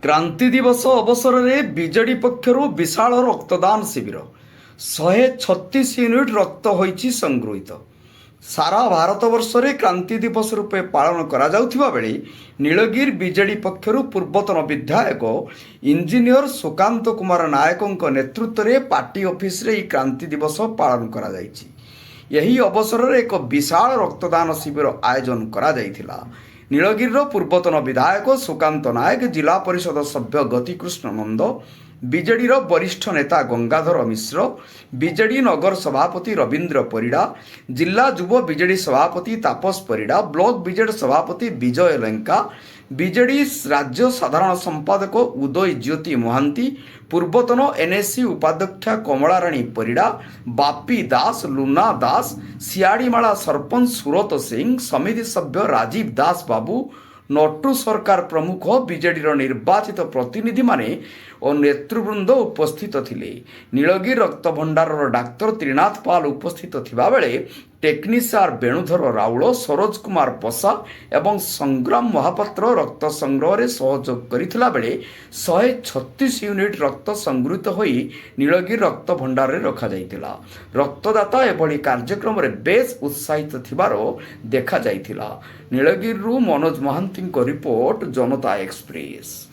କ୍ରାନ୍ତି ଦିବସ ଅବସରରେ ବିଜେଡି ପକ୍ଷରୁ ବିଶାଳ ରକ୍ତଦାନ ଶିବିର 136 ୟୁନିଟ୍ ରକ୍ତ ହୋଇଛି ସଂଗୃହୀତ। ସାରା ଭାରତବର୍ଷରେ କ୍ରାନ୍ତି ଦିବସ ରୂପେ ପାଳନ କରାଯାଉଥିବା ବେଳେ ନୀଳଗିରି ବିଜେଡି ପକ୍ଷରୁ ପୂର୍ବତନ ବିଧାୟକ ଇଞ୍ଜିନିୟର ସୁକାନ୍ତ କୁମାର ନାୟକଙ୍କ ନେତୃତ୍ୱରେ ପାର୍ଟି ଅଫିସରେ ଏହି କ୍ରାନ୍ତି ଦିବସ ପାଳନ କରାଯାଇଛି। ଏହି ଅବସରରେ ଏକ ବିଶାଳ ରକ୍ତଦାନ ଶିବିର ଆୟୋଜନ କରାଯାଇଥିଲା। ନୀଳଗିରିର ପୂର୍ବତନ ବିଧାୟକ ସୁକାନ୍ତ ନାୟକ, ଜିଲ୍ଲା ପରିଷଦ ସଭ୍ୟ ଗତିକୃଷ୍ଣ ନନ୍ଦ, ବିଜେଡିର ବରିଷ୍ଠ ନେତା ଗଙ୍ଗାଧର ମିଶ୍ର, ବିଜେଡି ନଗର ସଭାପତି ରବୀନ୍ଦ୍ର ପରିଡ଼ା, ଜିଲ୍ଲା ଯୁବ ବିଜେଡି ସଭାପତି ତାପସ ପରିଡ଼ା, ବ୍ଲକ ବିଜେଡି ସଭାପତି ବିଜୟ ଲେଙ୍କା, ବିଜେଡି ରାଜ୍ୟ ସାଧାରଣ ସମ୍ପାଦକ ଉଦୟ ଜ୍ୟୋତି ମହାନ୍ତି, ପୂର୍ବତନ ଏନ୍ଏସି ଉପାଧ୍ୟକ୍ଷା କମଳାରାଣୀ ପରିଡ଼ା, ବାପି ଦାସ, ଲୁନା ଦାସ, ସିଆଡ଼ିମାଳା ସରପଞ୍ଚ ସୁରତ ସିଂ, ସମିତି ସଭ୍ୟ ରାଜୀବ ଦାସ ବାବୁ, ନଟୁ ସରକାର ପ୍ରମୁଖ ବିଜେଡିର ନିର୍ବାଚିତ ପ୍ରତିନିଧିମାନେ ଓ ନେତୃବୃନ୍ଦ ଉପସ୍ଥିତ ଥିଲେ। ନୀଳଗିରି ରକ୍ତ ଭଣ୍ଡାରର ଡାକ୍ତର ତ୍ରିନାଥ ପାଲ ଉପସ୍ଥିତ ଥିବାବେଳେ ଟେକ୍ନିସିଆନ ବେଣୁଧର ରାଉଳ, ସରୋଜ କୁମାର ପସା ଏବଂ ସଂଗ୍ରାମ ମହାପାତ୍ର ରକ୍ତ ସଂଗ୍ରହରେ ସହଯୋଗ କରିଥିଲା ବେଳେ 136 ୟୁନିଟ୍ ରକ୍ତ ସଂଗୃହୀତ ହୋଇ ନୀଳଗିରି ରକ୍ତ ଭଣ୍ଡାରରେ ରଖାଯାଇଥିଲା। ରକ୍ତଦାତା ଏଭଳି କାର୍ଯ୍ୟକ୍ରମରେ ବେଶ୍ ଉତ୍ସାହିତ ଥିବାର ଦେଖାଯାଇଥିଲା। ନୀଳଗିରିରୁ ମନୋଜ ମହାନ୍ତିଙ୍କ ରିପୋର୍ଟ, ଜନତା ଏକ୍ସପ୍ରେସ।